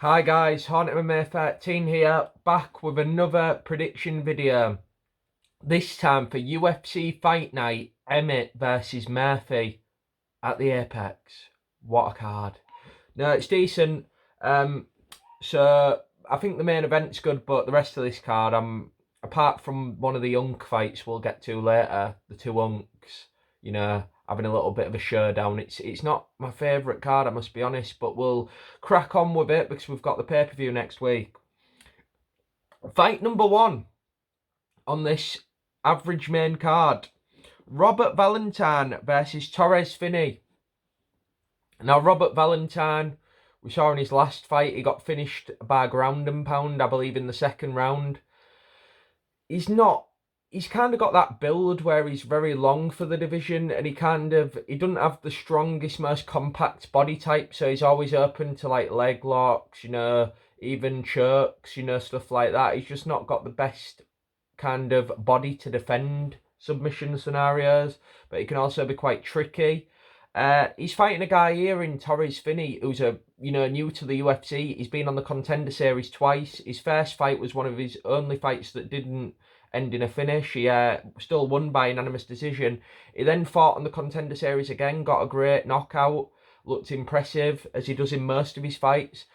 Hi guys, Hornet MMA 13 here, back with another prediction video. This time for UFC Fight Night, Emmett versus Murphy at the Apex. What a card. No, it's decent. Um, so I think the main event's good, but the rest of this card, apart from one of the Unk fights we'll get to later, the two Unks, having a little bit of a showdown. It's not my favourite card, I must be honest, but we'll crack on with it because we've got the pay-per-view next week. Fight number one on this average main card. Robert Valentine versus Torres Finney. Now, Robert Valentine, we saw in his last fight, he got finished by ground and pound, I believe, in the second round. He's kind of got that build where he's very long for the division, and he doesn't have the strongest, most compact body type, so he's always open to like leg locks, even chokes, stuff like that. He's just not got the best kind of body to defend submission scenarios, but he can also be quite tricky. He's fighting a guy here in Torres Finney who's new to the UFC. He's been on the Contender Series twice. His first fight was one of his only fights that didn't end in a finish. He still won by unanimous decision. He then fought on the Contender Series again, got a great knockout, looked impressive as he does in most of his fights.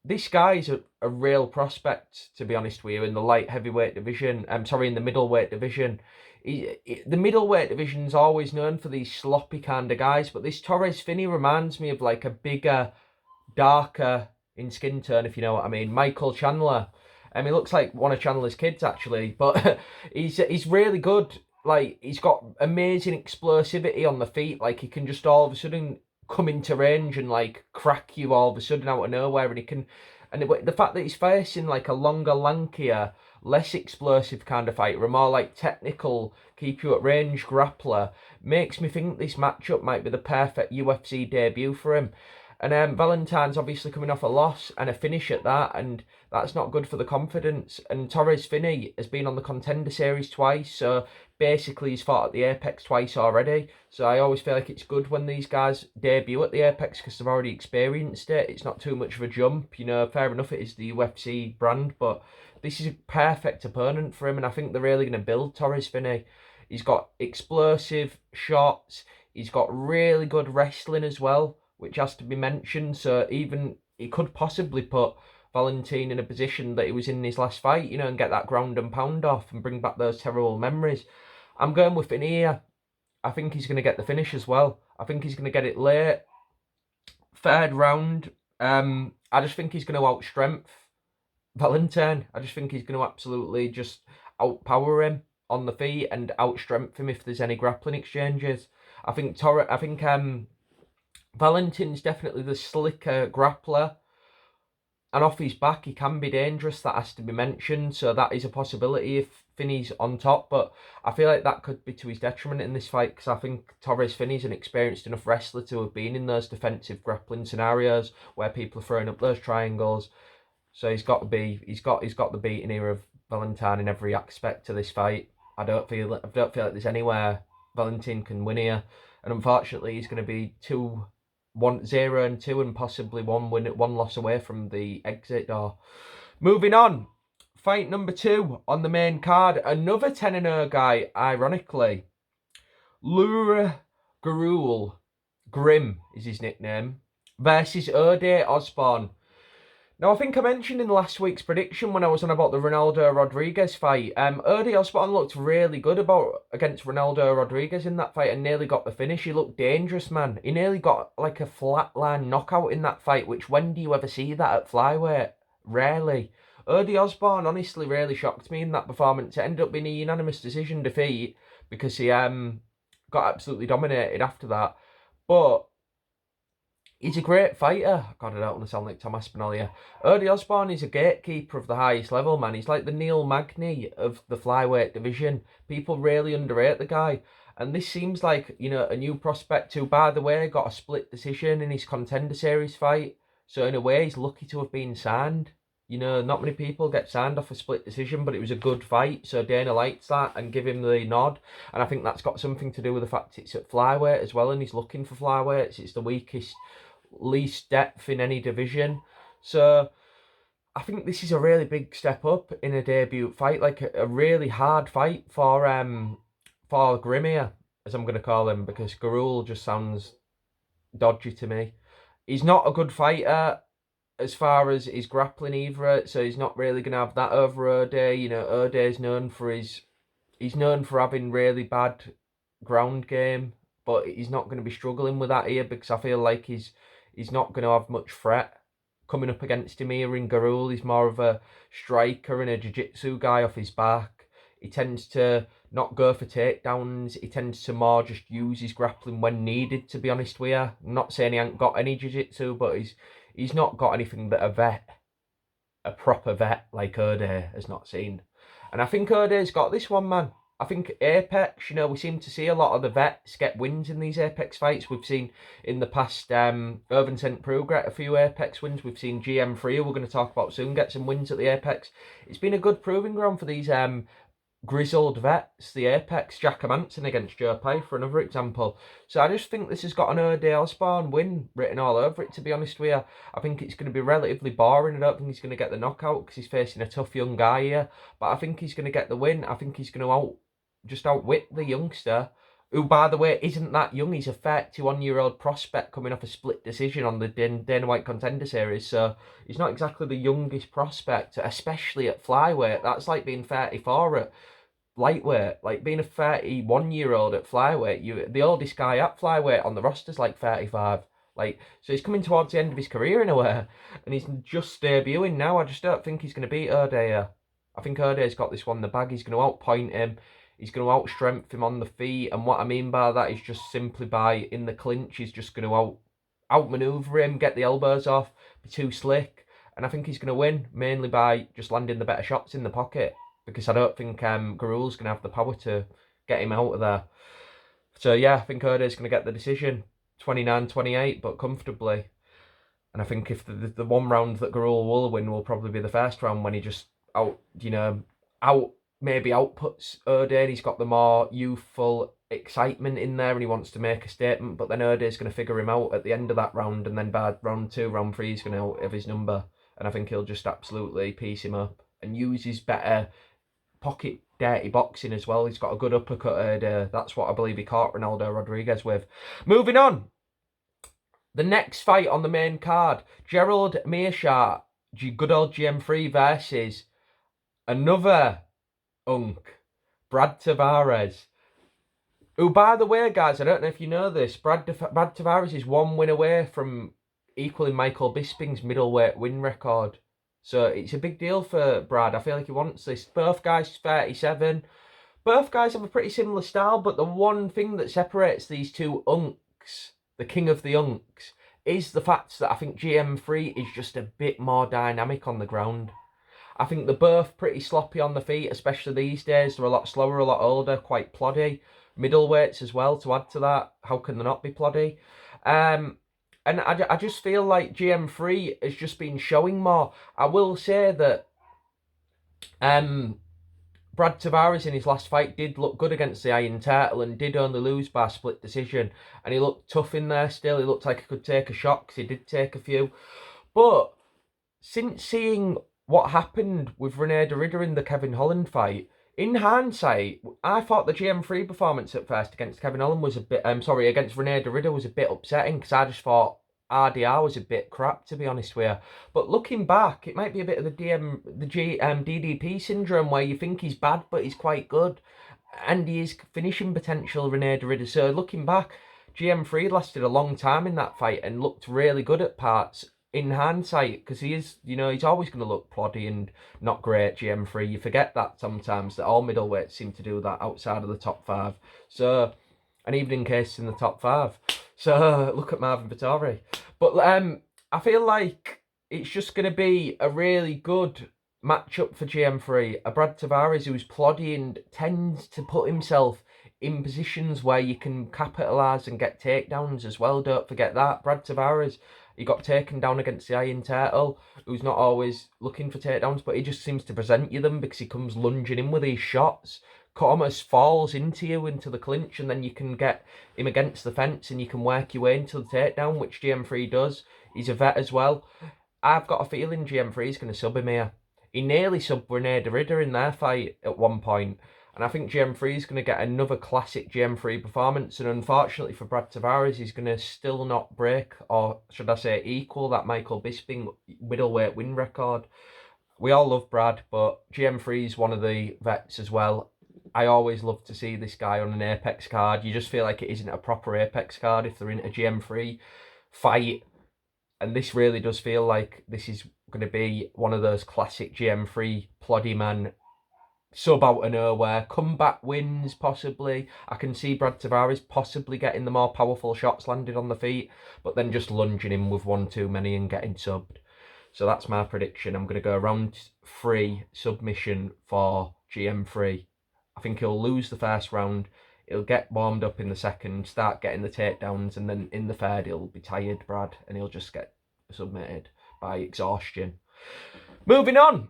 This guy's a real prospect, to be honest with you, in the light heavyweight division. In the middleweight division. The middleweight division's always known for these sloppy kind of guys, but this Torres Finney reminds me of like a bigger, darker in skin tone, if you know what I mean, Michael Chandler. He looks like one of Chandler's kids actually, but he's really good. Like, he's got amazing explosivity on the feet. Like, he can just all of a sudden come into range and like crack you all of a sudden out of nowhere, and the fact that he's facing like a longer, lankier, less explosive kind of fighter, a more like technical, keep you at range grappler, makes me think this matchup might be the perfect UFC debut for him. And Valentine's obviously coming off a loss and a finish at that, and that's not good for the confidence. And Torres Finney has been on the Contender Series twice, so basically he's fought at the Apex twice already. So I always feel like it's good when these guys debut at the Apex because they've already experienced it. It's not too much of a jump, fair enough it is the UFC brand, but this is a perfect opponent for him, and I think they're really going to build Torres Finney. He's got explosive shots, he's got really good wrestling as well, which has to be mentioned. So even he could possibly put Valentine in a position that he was in his last fight, and get that ground and pound off and bring back those terrible memories. I'm going with Finney here. I think he's going to get the finish as well. I think he's going to get it late. Third round. I just think he's going to outstrength Valentine. I just think he's going to absolutely just outpower him on the feet and outstrength him if there's any grappling exchanges. I think Valentine's definitely the slicker grappler, and off his back he can be dangerous. That has to be mentioned, so that is a possibility if Finney's on top, but I feel like that could be to his detriment in this fight because I think Torres Finney's an experienced enough wrestler to have been in those defensive grappling scenarios where people are throwing up those triangles. So he's got the beating here of Valentine in every aspect of this fight. I don't feel like there's anywhere Valentine can win here, and unfortunately he's going to be 0-2 and possibly one loss away from the exit door. Moving on, fight number 2 on the main card, another 10-0 guy, ironically. Lura Grim is his nickname, versus Ode Osborne. Now, I think I mentioned in last week's prediction when I was on about the Ronaldo Rodriguez fight, Ode Osborne looked really good against Ronaldo Rodriguez in that fight and nearly got the finish. He looked dangerous, man. He nearly got like a flatline knockout in that fight, which when do you ever see that at flyweight? Rarely. Ode Osborne honestly really shocked me in that performance. It ended up being a unanimous decision defeat because he got absolutely dominated after that. But he's a great fighter. God, I don't want to sound like Tom Aspinall here. Ode Osborne is a gatekeeper of the highest level, man. He's like the Neil Magny of the flyweight division. People really underrate the guy. And this seems like, a new prospect who, by the way, got a split decision in his Contender Series fight. So in a way, he's lucky to have been signed. Not many people get signed off a split decision, but it was a good fight. So Dana likes that and give him the nod. And I think that's got something to do with the fact it's at flyweight as well, and he's looking for flyweights. It's the least depth in any division. So I think this is a really big step up in a debut fight, like a really hard fight for Grimmier, as I'm gonna call him, because Garul just sounds dodgy to me. He's not a good fighter as far as his grappling either, so he's not really gonna have that over O'Day. You know, O'Day's known for he's known for having really bad ground game, but he's not going to be struggling with that here because I feel like he's not going to have much threat coming up against him here in Garul. He's more of a striker and a jiu-jitsu guy off his back. He tends to not go for takedowns. He tends to more just use his grappling when needed, to be honest with you. I'm not saying he ain't got any jiu-jitsu, but he's not got anything that a proper vet like O'Day has not seen. And I think O'Day's got this one, man. I think Apex, we seem to see a lot of the vets get wins in these Apex fights. We've seen in the past, Irvin St. Preux get a few Apex wins. We've seen GM3, who we're going to talk about soon, get some wins at the Apex. It's been a good proving ground for these grizzled vets, the Apex. Jack Manson against Joe Pye, for another example. So I just think this has got an O'Day Osborne win written all over it, to be honest with you. I think it's going to be relatively boring. I don't think he's going to get the knockout because he's facing a tough young guy here. But I think he's going to get the win. I think he's going to outwit the youngster, who, by the way, isn't that young. He's a 31-year-old prospect coming off a split decision on the Dana White Contender Series. So he's not exactly the youngest prospect, especially at flyweight. That's like being 34 at lightweight, like being a 31-year-old at flyweight. The oldest guy at flyweight on the roster is like 35. So he's coming towards the end of his career in a way, and he's just debuting now. I just don't think he's going to beat O'Day here. I think O'Day's got this one in the bag. He's going to outpoint him. He's going to outstrength him on the feet, and what I mean by that is just simply by, in the clinch, he's just going to outmaneuver him, get the elbows off, be too slick, and I think he's going to win, mainly by just landing the better shots in the pocket, because I don't think Garul's going to have the power to get him out of there. So yeah, I think O'Day's going to get the decision, 29-28, but comfortably. And I think if the one round that Garul will win will probably be the first round, when he just maybe outputs O'Day, and he's got the more youthful excitement in there and he wants to make a statement, but then O'Day's going to figure him out at the end of that round, and then by round 2, round 3, he's going to have his number, and I think he'll just absolutely piece him up and use his better pocket dirty boxing as well. He's got a good uppercut O'Day. That's what I believe he caught Ronaldo Rodriguez with. Moving on. The next fight on the main card, Gerald Meerschaert, good old GM3 versus another Brad Tavares, who, by the way, guys, I don't know if you know this, Brad Tavares is 1 win away from equaling Michael Bisping's middleweight win record. So it's a big deal for Brad. I feel like he wants this. Both guys 37. Both guys have a pretty similar style, but the one thing that separates these two unks, the king of the unks, is the fact that I think GM3 is just a bit more dynamic on the ground. I think they're both pretty sloppy on the feet, especially these days. They're a lot slower, a lot older, quite ploddy. Middleweights as well, to add to that. How can they not be ploddy? And I just feel like GM3 has just been showing more. I will say that Brad Tavares in his last fight did look good against the Iron Turtle and did only lose by split decision. And he looked tough in there still. He looked like he could take a shot, because he did take a few. But since seeing what happened with Rene Derrida in the Kevin Holland fight, in hindsight, I thought the GM3 performance at first against Kevin Holland was a bit, against Rene Derrida was a bit upsetting, because I just thought RDR was a bit crap, to be honest with you. But looking back, it might be a bit of the DDP syndrome, where you think he's bad, but he's quite good. And he is finishing potential, Rene Derrida. So looking back, GM3 lasted a long time in that fight and looked really good at parts. In hindsight, because he is, he's always going to look ploddy and not great, GM3. You forget that sometimes, that all middleweights seem to do that outside of the top 5. So, and even in case in the top 5. So, look at Marvin Vettori. But I feel like it's just going to be a really good matchup for GM3. A Brad Tavares who's ploddy and tends to put himself in positions where you can capitalise and get takedowns as well. Don't forget that. Brad Tavares, he got taken down against the Iron Turtle, who's not always looking for takedowns, but he just seems to present you them because he comes lunging in with these shots. Almost falls into you, into the clinch, and then you can get him against the fence and you can work your way into the takedown, which GM3 does. He's a vet as well. I've got a feeling GM3 is going to sub him here. He nearly subbed Rene Derrida in their fight at one point, and I think GM3 is going to get another classic GM3 performance. And unfortunately for Brad Tavares, he's going to still not break, or should I say, equal that Michael Bisping middleweight win record. We all love Brad, but GM3 is one of the vets as well. I always love to see this guy on an Apex card. You just feel like it isn't a proper Apex card if they're in a GM3 fight. And this really does feel like this is going to be one of those classic GM3 ploddy man sub out of nowhere, comeback wins possibly. I can see Brad Tavares possibly getting the more powerful shots landed on the feet, but then just lunging him with one too many and getting subbed. So that's my prediction. I'm going to go round 3 submission for GM3. I think he'll lose the first round. He'll get warmed up in the second, start getting the takedowns, and then in the third he'll be tired, Brad, and he'll just get submitted by exhaustion. Moving on.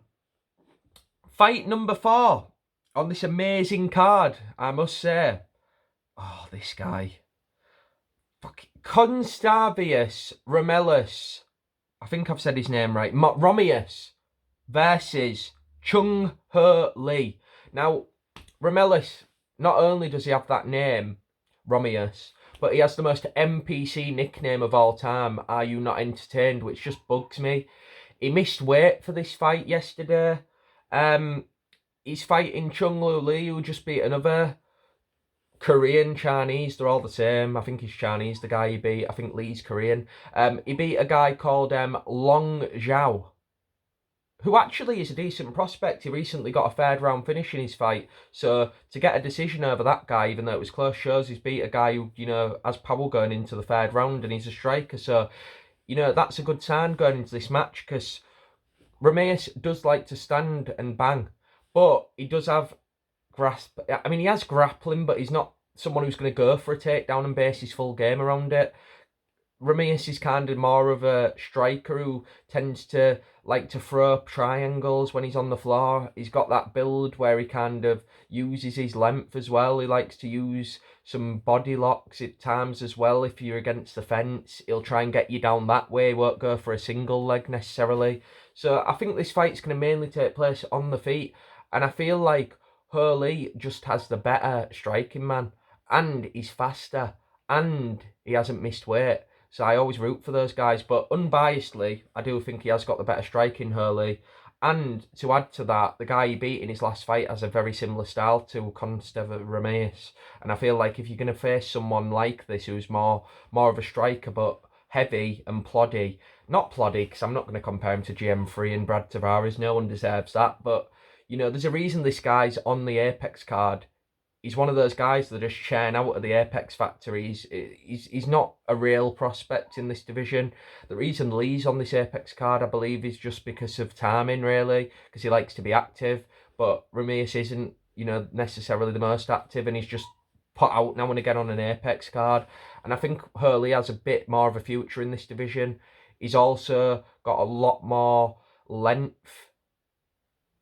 Fight number 4 on this amazing card, I must say. Oh, this guy. Constavius Romelis. I think I've said his name right. Romeus versus Chung Ho Lee. Now, Romelis, not only does he have that name, Romeus, but he has the most NPC nickname of all time, Are You Not Entertained, which just bugs me. He missed weight for this fight yesterday. He's fighting Chung Ho Lee, who just beat another Korean, Chinese, they're all the same. I think he's Chinese, the guy he beat. I think Lee's Korean. He beat a guy called Long Zhao, who actually is a decent prospect. He recently got a third round finish in his fight. So to get a decision over that guy, even though it was close, shows he's beat a guy who, has power going into the third round, and he's a striker. So, that's a good sign going into this match, because Ramirez does like to stand and bang, but he does have grasp. I mean, he has grappling, but he's not someone who's going to go for a takedown and base his full game around it. Ramirez is kind of more of a striker who tends to like to throw up triangles when he's on the floor. He's got that build where he kind of uses his length as well. He likes to use some body locks at times as well. If you're against the fence, he'll try and get you down that way. He won't go for a single leg necessarily. So I think this fight's going to mainly take place on the feet. And I feel like Hurley just has the better striking man. And he's faster. And he hasn't missed weight. So I always root for those guys. But unbiasedly, I do think he has got the better striking, Hurley. And to add to that, the guy he beat in his last fight has a very similar style to Consteva Ramirez. And I feel like if you're going to face someone like this who's more of a striker but heavy and ploddy, not ploddy because I'm not going to compare him to GM3 and Brad Tavares, no one deserves that. But, there's a reason this guy's on the Apex card. He's one of those guys that are just churn out of the Apex factory. He's not a real prospect in this division. The reason Lee's on this Apex card, I believe, is just because of timing, really, because he likes to be active. But Ramirez isn't, necessarily the most active, and he's just put out now and again on an Apex card. And I think Hurley has a bit more of a future in this division. He's also got a lot more length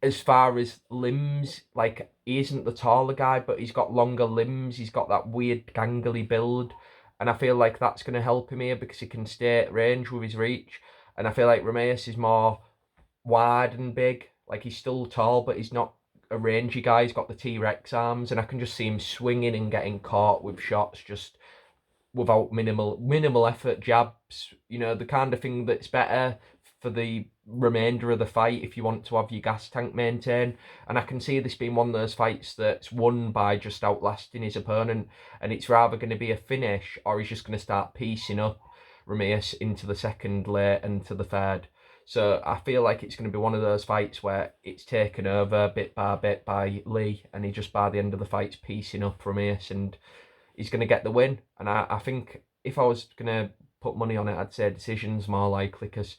as far as limbs. Like, he isn't the taller guy, but he's got longer limbs. He's got that weird gangly build. And I feel like that's going to help him here because he can stay at range with his reach. And I feel like Ramirez is more wide and big. Like, he's still tall, but he's not a rangy guy. He's got the T-Rex arms. And I can just see him swinging and getting caught with shots just without minimal effort, jabs. The kind of thing that's better for the remainder of the fight if you want to have your gas tank maintained. And I can see this being one of those fights that's won by just outlasting his opponent, and it's rather going to be a finish or he's just going to start piecing up Ramirez into the second, late and to the third. So I feel like it's going to be one of those fights where it's taken over bit by bit by Lee, and he just by the end of the fight's piecing up Ramirez, and he's going to get the win. And I think if I was going to put money on it, I'd say decision's more likely, because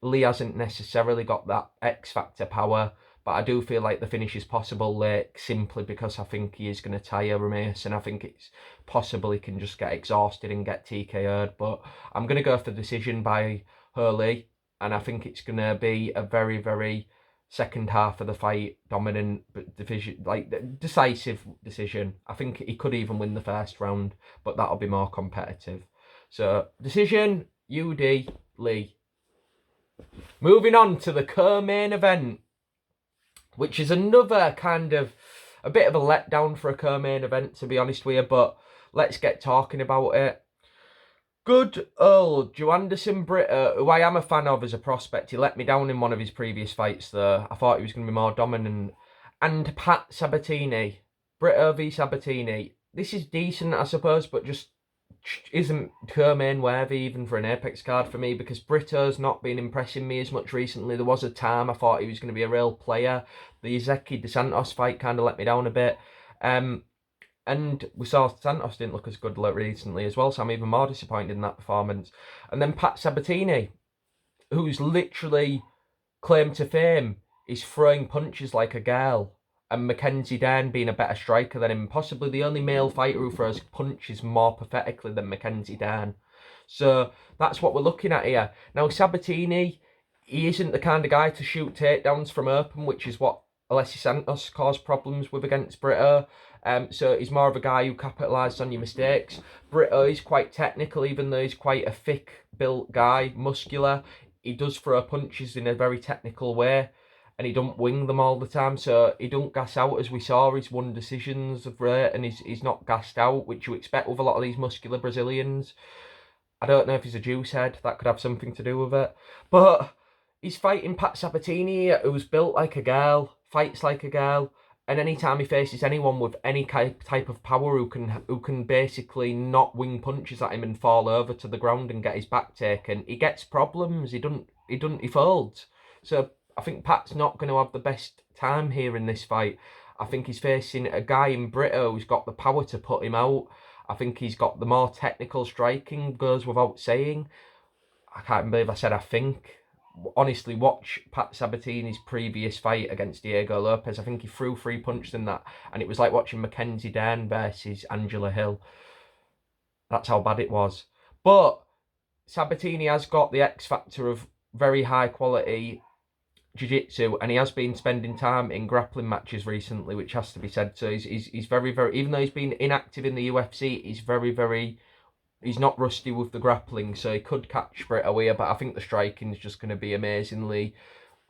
Lee hasn't necessarily got that X-Factor power, but I do feel like the finish is possible late simply because I think he is going to tire Ramirez, and I think it's possible he can just get exhausted and get TKO'd. But I'm going to go for decision by Hurley, and I think it's going to be a very, very second half of the fight dominant division, like decisive decision. I think he could even win the first round, but that'll be more competitive. So decision, UD, Lee. Moving on to the co-main event, which is another kind of a bit of a letdown for a co-main event, to be honest with you, but let's get talking about it. Good old Joanderson Britta, who I am a fan of as a prospect. He let me down in one of his previous fights though. I thought he was going to be more dominant. And Pat Sabatini. Britta v Sabatini. This is decent, I suppose, but just isn't co-main worthy even for an Apex card for me, because Britta's not been impressing me as much recently. There was a time I thought he was going to be a real player. The Ezeki De Santos fight kind of let me down a bit. And we saw Santos didn't look as good recently as well, so I'm even more disappointed in that performance. And then Pat Sabatini, who's literally claim to fame is throwing punches like a girl, and Mackenzie Dern being a better striker than him, possibly the only male fighter who throws punches more pathetically than Mackenzie Dern. So that's what we're looking at here. Now Sabatini, he isn't the kind of guy to shoot takedowns from open, which is what Alessi Santos caused problems with against Brito. So he's more of a guy who capitalised on your mistakes. Brito is quite technical, even though he's quite a thick-built guy, muscular. He does throw punches in a very technical way, and he don't wing them all the time, so he don't gas out, as we saw. He's won decisions of rate, and he's not gassed out, which you expect with a lot of these muscular Brazilians. I don't know if he's a juice head. That could have something to do with it. But he's fighting Pat Sabatini, who's built like a girl, fights like a girl, and anytime he faces anyone with any type of power who can basically not wing punches at him and fall over to the ground and get his back taken, he gets problems. He folds. So I think Pat's not going to have the best time here in this fight. I think he's facing a guy in Brito who's got the power to put him out. I think he's got the more technical striking, goes without saying. I can't believe I said I think. Honestly, watch Pat Sabatini's previous fight against Diego Lopez. I think he threw 3 punches in that, and it was like watching Mackenzie Dern versus Angela Hill. That's how bad it was. But Sabatini has got the X factor of very high quality jiu-jitsu, and he has been spending time in grappling matches recently, which has to be said. So he's very, very, even though he's been inactive in the UFC, he's very, very, he's not rusty with the grappling, so he could catch Brito away, but I think the striking is just going to be amazingly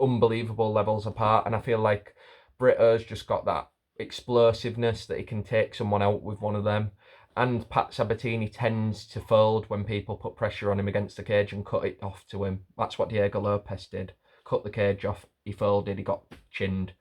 unbelievable levels apart, and I feel like Brito's just got that explosiveness that he can take someone out with one of them. And Pat Sabatini tends to fold when people put pressure on him against the cage and cut it off to him. That's what Diego Lopez did. Cut the cage off, he folded, he got chinned.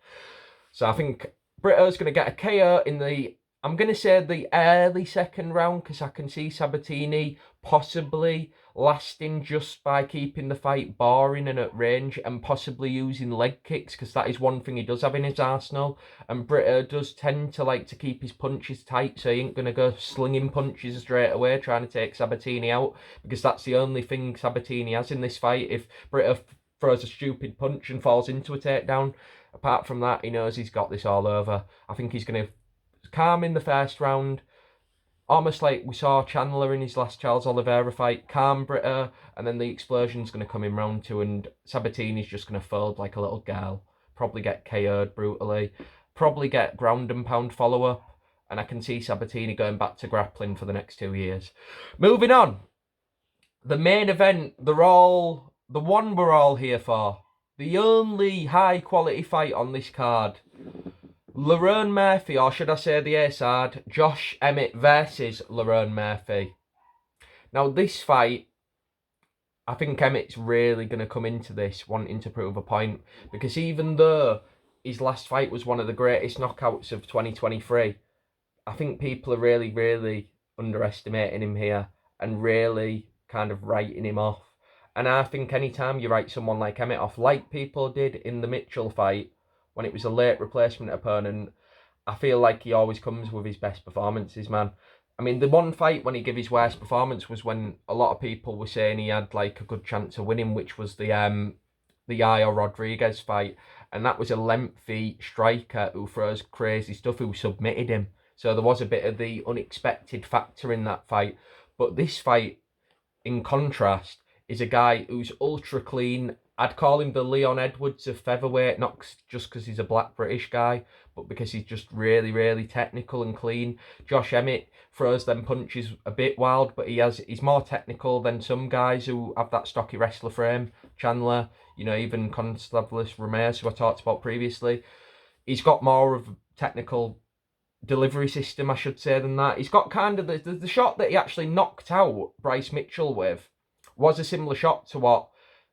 So I think Brito's going to get a KO in the, I'm going to say the early second round, because I can see Sabatini possibly lasting just by keeping the fight boring and at range, and possibly using leg kicks, because that is one thing he does have in his arsenal. And Brito does tend to like to keep his punches tight, so he ain't going to go slinging punches straight away trying to take Sabatini out, because that's the only thing Sabatini has in this fight. If Brito throws a stupid punch and falls into a takedown, apart from that, he knows he's got this all over. I think he's going to calm in the first round, almost like we saw Chandler in his last Charles Oliveira fight, calm Brito, and then the explosion's going to come in round 2, and Sabatini's just going to fold like a little girl, probably get KO'd brutally, probably get ground and pound follow-up, and I can see Sabatini going back to grappling for the next 2 years. Moving on, the main event, the one we're all here for, the only high-quality fight on this card. Lerone Murphy, or should I say the A-side, Josh Emmett versus Lerone Murphy. Now, this fight, I think Emmett's really going to come into this wanting to prove a point, because even though his last fight was one of the greatest knockouts of 2023, I think people are really, really underestimating him here and really kind of writing him off. And I think anytime you write someone like Emmett off, like people did in the Mitchell fight, when it was a late replacement opponent, I feel like he always comes with his best performances, man. I mean, the one fight when he gave his worst performance was when a lot of people were saying he had like a good chance of winning, which was the Yair Rodriguez fight. And that was a lengthy striker who throws crazy stuff, who submitted him. So there was a bit of the unexpected factor in that fight. But this fight, in contrast, is a guy who's ultra clean, I'd call him the Leon Edwards of featherweight, not just because he's a black British guy, but because he's just really, really technical and clean. Josh Emmett throws them punches a bit wild, but he's more technical than some guys who have that stocky wrestler frame. Chandler, even Constavlis Ramirez, who I talked about previously. He's got more of a technical delivery system, I should say, than that. He's got kind of the shot that he actually knocked out Bryce Mitchell with was a similar shot to what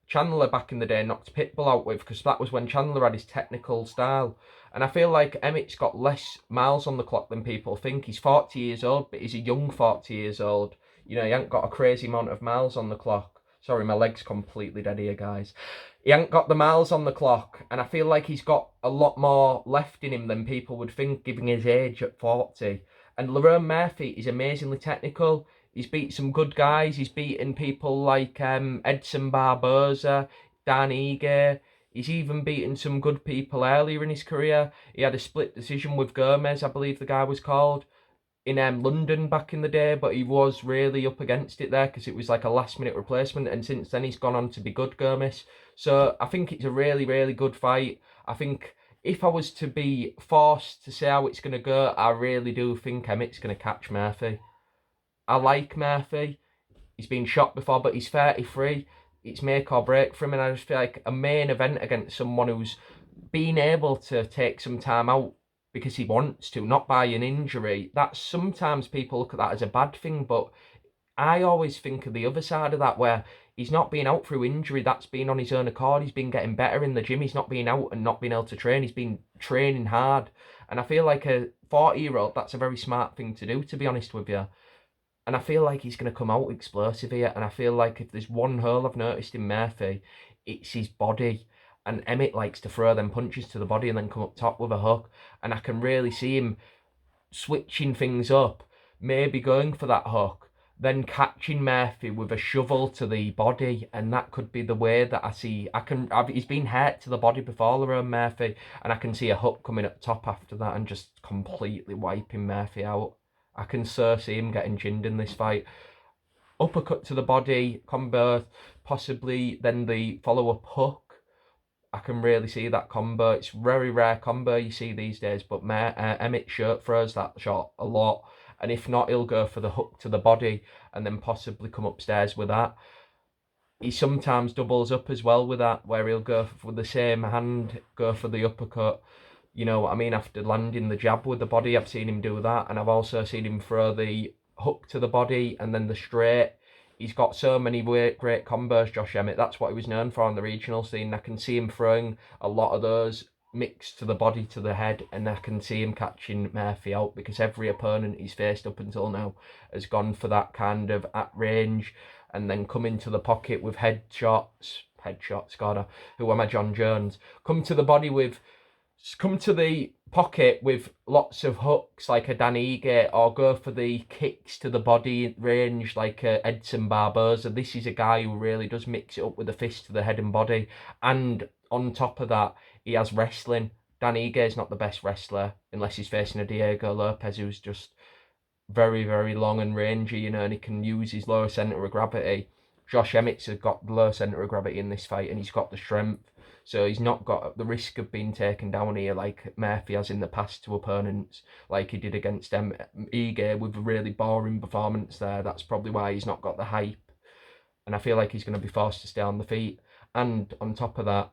Chandler back in the day knocked Pitbull out with, because that was when Chandler had his technical style. And I feel like Emmett's got less miles on the clock than people think. He's 40 years old, but he's a young 40 years old. He ain't got a crazy amount of miles on the clock. Sorry, my leg's completely dead here, guys. He ain't got the miles on the clock, and I feel like he's got a lot more left in him than people would think, given his age at 40. And Lerone Murphy is amazingly technical. He's beat some good guys. He's beaten people like Edson Barboza, Dan Ige. He's even beaten some good people earlier in his career. He had a split decision with Gomez, I believe the guy was called, in London back in the day, but he was really up against it there because it was like a last-minute replacement, and since then he's gone on to be good, Gomez. So I think it's a really, really good fight. I think if I was to be forced to say how it's going to go, I really do think Emmett's going to catch Murphy. I like Murphy. He's been shot before, but he's 33. It's make or break for him, and I just feel like a main event against someone who's been able to take some time out because he wants to, not by an injury. That sometimes people look at that as a bad thing, but I always think of the other side of that, where he's not been out through injury. That's been on his own accord. He's been getting better in the gym. He's not been out and not been able to train. He's been training hard. And I feel like a 40-year-old, that's a very smart thing to do, to be honest with you. And I feel like he's going to come out explosive here. And I feel like if there's one hole I've noticed in Murphy, it's his body. And Emmett likes to throw them punches to the body and then come up top with a hook. And I can really see him switching things up, maybe going for that hook, then catching Murphy with a shovel to the body. And that could be the way that I see. He's been hurt to the body before, Lerone Murphy. And I can see a hook coming up top after that and just completely wiping Murphy out. I can so see him getting ginned in this fight. Uppercut to the body, combo, possibly then the follow-up hook. I can really see that combo. It's very rare combo you see these days, but Emmett throws that shot a lot. And if not, he'll go for the hook to the body and then possibly come upstairs with that. He sometimes doubles up as well with that, where he'll go for the same hand, go for the uppercut. You know what I mean? After landing the jab with the body, I've seen him do that. And I've also seen him throw the hook to the body and then the straight. He's got so many great combos, Josh Emmett. That's what he was known for on the regional scene. I can see him throwing a lot of those mixed to the body, to the head. And I can see him catching Murphy out, because every opponent he's faced up until now has gone for that kind of at range and then come into the pocket with headshots, God, who am I, John Jones? Come to the pocket with lots of hooks like a Dan Ige, or go for the kicks to the body range like a Edson Barboza. This is a guy who really does mix it up with a fist to the head and body. And on top of that, he has wrestling. Dan Ige is not the best wrestler unless he's facing a Diego Lopez, who's just very, very long and rangy, and he can use his lower centre of gravity. Josh Emmett's got the low centre of gravity in this fight, and he's got the strength. So he's not got the risk of being taken down here like Murphy has in the past to opponents, like he did against Ige with a really boring performance there. That's probably why he's not got the hype. And I feel like he's going to be forced to stay on the feet. And on top of that,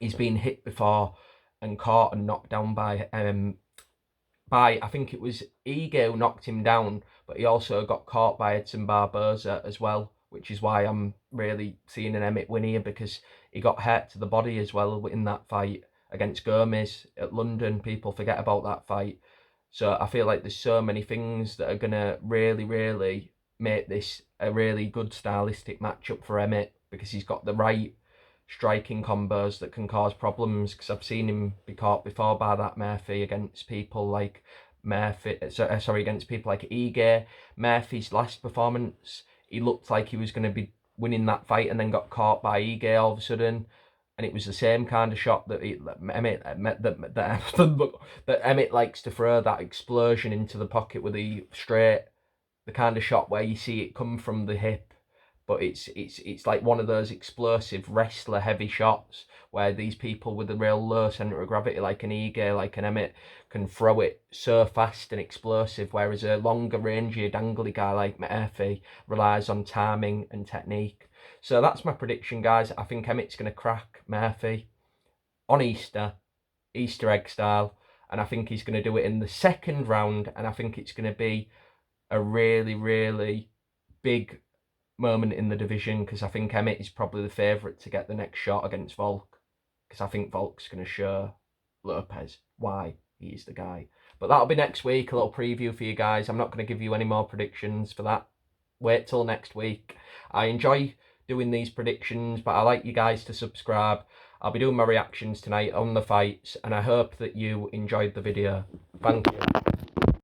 he's been hit before and caught and knocked down by I think it was Ige who knocked him down, but he also got caught by Edson Barboza as well, which is why I'm really seeing an Emmett win here, because he got hurt to the body as well in that fight against Gomez at London. People forget about that fight. So I feel like there's so many things that are going to really, really make this a really good stylistic matchup for Emmett, because he's got the right striking combos that can cause problems, because I've seen him be caught before by that Murphy against people like against people like Ige. Murphy's last performance, he looked like he was going to be winning that fight and then got caught by Ige all of a sudden, and it was the same kind of shot that Emmett likes to throw, that explosion into the pocket with the straight, the kind of shot where you see it come from the hip but it's like one of those explosive wrestler heavy shots where these people with a real low centre of gravity, like an Ige, like an Emmett, can throw it so fast and explosive, whereas a longer rangy dangly guy like Murphy relies on timing and technique. So that's my prediction, guys. I think Emmett's going to crack Murphy on Easter egg style, and I think he's going to do it in the second round, and I think it's going to be a really, really big moment in the division, because I think Emmett is probably the favourite to get the next shot against Volk, because I think Volk's going to show Lopez why he's the guy. But that'll be next week, a little preview for you guys. I'm not going to give you any more predictions for that. Wait till next week. I enjoy doing these predictions, but I like you guys to subscribe. I'll be doing my reactions tonight on the fights, and I hope that you enjoyed the video. Thank you.